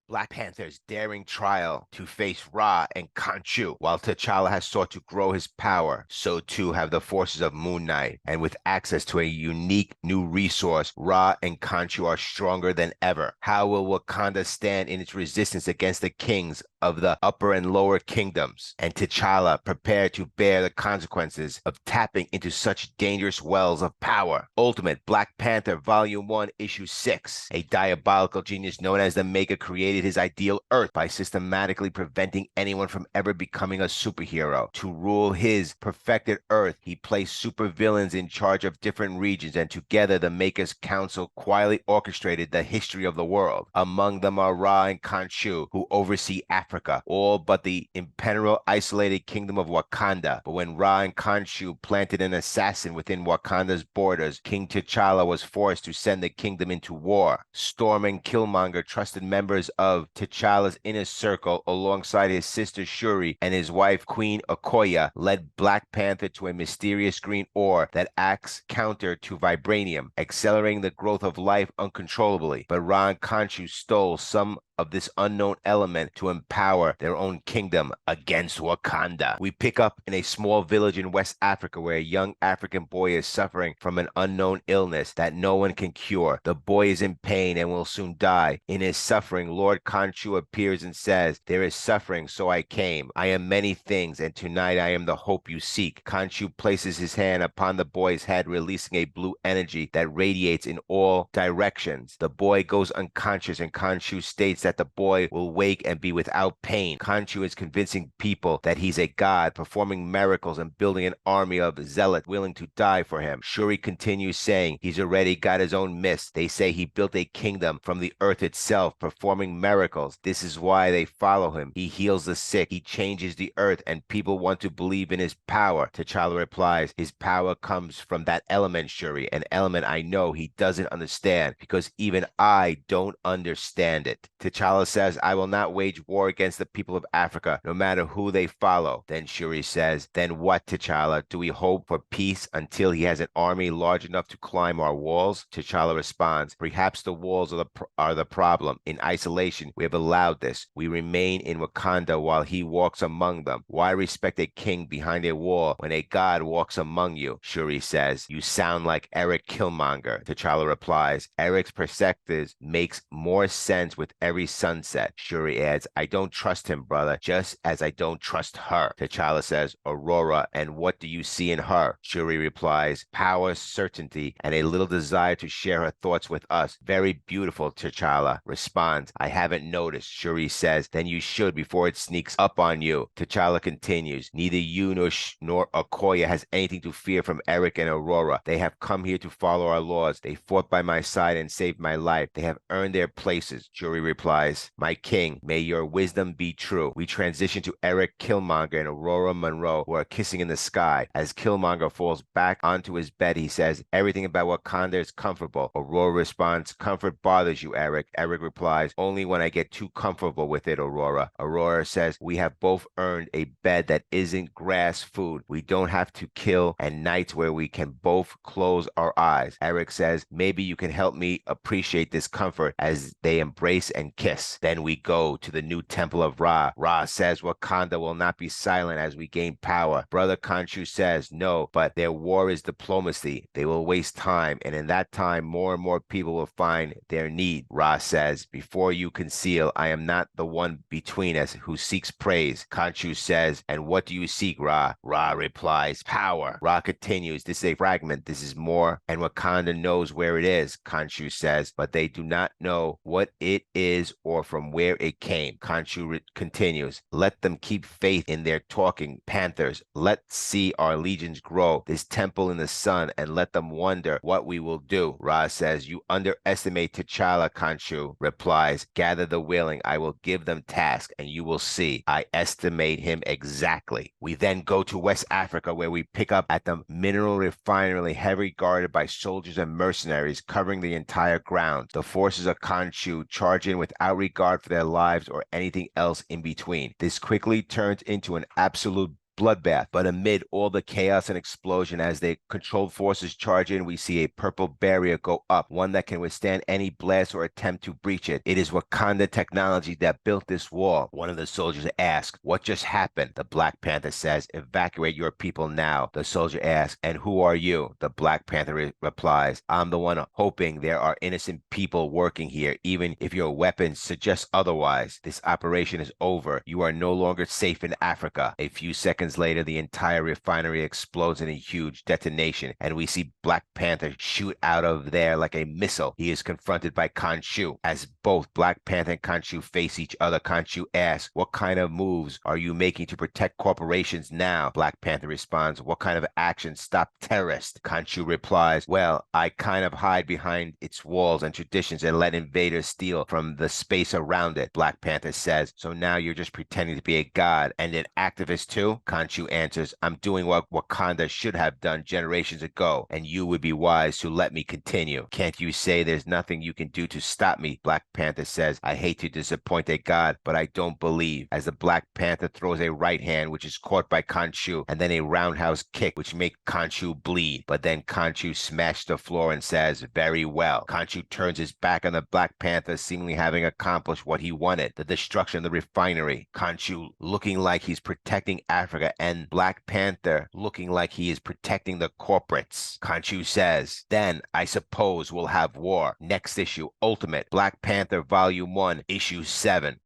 Black Panther's daring trial to face Ra and Khonshu. While T'Challa has sought to grow his power, so too have the forces of Moon Knight. And with access to a unique new resource, Ra and Khonshu are stronger than ever. How will Wakanda stand in its resistance against the kings of the upper and lower kingdoms? And T'Challa prepared to bear the consequences of tapping into such dangerous wells of power. Ultimate Black Panther Volume 1, Issue 6. A diabolical genius known as the Maker created his ideal Earth by systematically preventing anyone from ever becoming a superhero. To rule his perfected Earth, he placed supervillains in charge of different regions, and together the Maker's Council quietly orchestrated the history of the world. Among them are Ra and Khonshu, who oversee Africa, all but the impenetrable isolated kingdom of Wakanda. But when Ra and Khonshu planted an assassin within Wakanda's borders, King T'Challa was forced to send the kingdom into war. Storm and Killmonger, trusted members of T'Challa's inner circle, alongside his sister Shuri and his wife Queen Okoye, led Black Panther to a mysterious green ore that acts counter to vibranium, accelerating the growth of life uncontrollably. But Ra and Khonshu stole some of this unknown element to empower their own kingdom against Wakanda. We pick up in a small village in West Africa where a young African boy is suffering from an unknown illness that no one can cure. The boy is in pain and will soon die. In his suffering, Lord Khonshu appears and says, "There is suffering, so I came. I am many things, and tonight I am the hope you seek." Khonshu places his hand upon the boy's head, releasing a blue energy that radiates in all directions. The boy goes unconscious, and Khonshu states that the boy will wake and be without pain. Khonshu is convincing people that he's a god, performing miracles and building an army of zealots willing to die for him. Shuri continues saying he's already got his own mist. They say he built a kingdom from the earth itself, performing miracles. This is why they follow him. He heals the sick, he changes the earth, and people want to believe in his power. T'Challa replies, his power comes from that element, Shuri, an element I know he doesn't understand, because even I don't understand it. T'Challa says, I will not wage war against the people of Africa, no matter who they follow. Then Shuri says, then what, T'Challa? Do we hope for peace until he has an army large enough to climb our walls? T'Challa responds, perhaps the walls are the problem. In isolation, we have allowed this. We remain in Wakanda while he walks among them. Why respect a king behind a wall when a god walks among you? Shuri says, you sound like Eric Killmonger. T'Challa replies, Eric's perspective makes more sense with every sunset. Shuri adds, I don't trust him, brother, just as I don't trust her. T'Challa says, Aurora, and what do you see in her? Shuri replies, power, certainty, and a little desire to share her thoughts with us. Very beautiful. T'Challa responds, I haven't noticed. Shuri says, then you should before it sneaks up on you. T'Challa continues, neither you nor Okoye has anything to fear from Eric and Aurora. They have come here to follow our laws. They fought by my side and saved my life. They have earned their places. Shuri replies, my king, may your wisdom be true. We transition to Eric Killmonger and Aurora Monroe, who are kissing in the sky. As Killmonger falls back onto his bed, he says, everything about Wakanda is comfortable. Aurora responds, comfort bothers you, Eric. Eric replies, only when I get too comfortable with it, Aurora. Aurora says, we have both earned a bed that isn't grass food. We don't have to kill, and nights where we can both close our eyes. Eric says, maybe you can help me appreciate this comfort. As they embrace and kiss. Then we go to the new temple of Ra. Ra says Wakanda will not be silent as we gain power. Brother Khonshu says, no, but their war is diplomacy. They will waste time, and in that time, more and more people will find their need. Ra says, before you conceal, I am not the one between us who seeks praise. Khonshu says, and what do you seek, Ra? Ra replies, power. Ra continues, this is a fragment, this is more, and Wakanda knows where it is, Khonshu says, but they do not know what it is or from where it came. Khonshu continues, let them keep faith in their talking panthers. Let's see our legions grow, this temple in the sun, and let them wonder what we will do. Ra says, you underestimate T'Challa. Khonshu replies, gather the willing, I will give them task, and you will see. I estimate him exactly. We then go to West Africa, where we pick up at the mineral refinery, heavily guarded by soldiers and mercenaries covering the entire ground. The forces of Khonshu charge in without regard for their lives or anything else in between. This quickly turns into an absolute bloodbath. But amid all the chaos and explosion, as the controlled forces charge in, we see a purple barrier go up, one that can withstand any blast or attempt to breach it. It is Wakanda technology that built this wall. One of the soldiers asks, "What just happened?" The Black Panther says, "Evacuate your people now." The soldier asks, "And who are you?" The Black Panther replies, "I'm the one hoping there are innocent people working here, even if your weapons suggest otherwise. This operation is over. You are no longer safe in Africa." A few seconds later, the entire refinery explodes in a huge detonation, and we see Black Panther shoot out of there like a missile. He is confronted by Khonshu. As both Black Panther and Khonshu face each other, Khonshu asks, "What kind of moves are you making to protect corporations now?" Black Panther responds, "What kind of action stop terrorists?" Khonshu replies, "Well, I kind of hide behind its walls and traditions and let invaders steal from the space around it." Black Panther says, "So now you're just pretending to be a god and an activist too?" Khonshu answers, "I'm doing what Wakanda should have done generations ago, and you would be wise to let me continue. Can't you say there's nothing you can do to stop me?" Black Panther says, "I hate to disappoint a god, but I don't believe." As the Black Panther throws a right hand, which is caught by Khonshu, and then a roundhouse kick, which makes Khonshu bleed. But then Khonshu smashed the floor and says, "Very well." Khonshu turns his back on the Black Panther, seemingly having accomplished what he wanted, the destruction of the refinery. Khonshu looking like he's protecting Africa, and Black Panther looking like he is protecting the corporates. Khonshu says, "Then I suppose we'll have war." Next issue, Ultimate Black Panther Volume 1, Issue 7.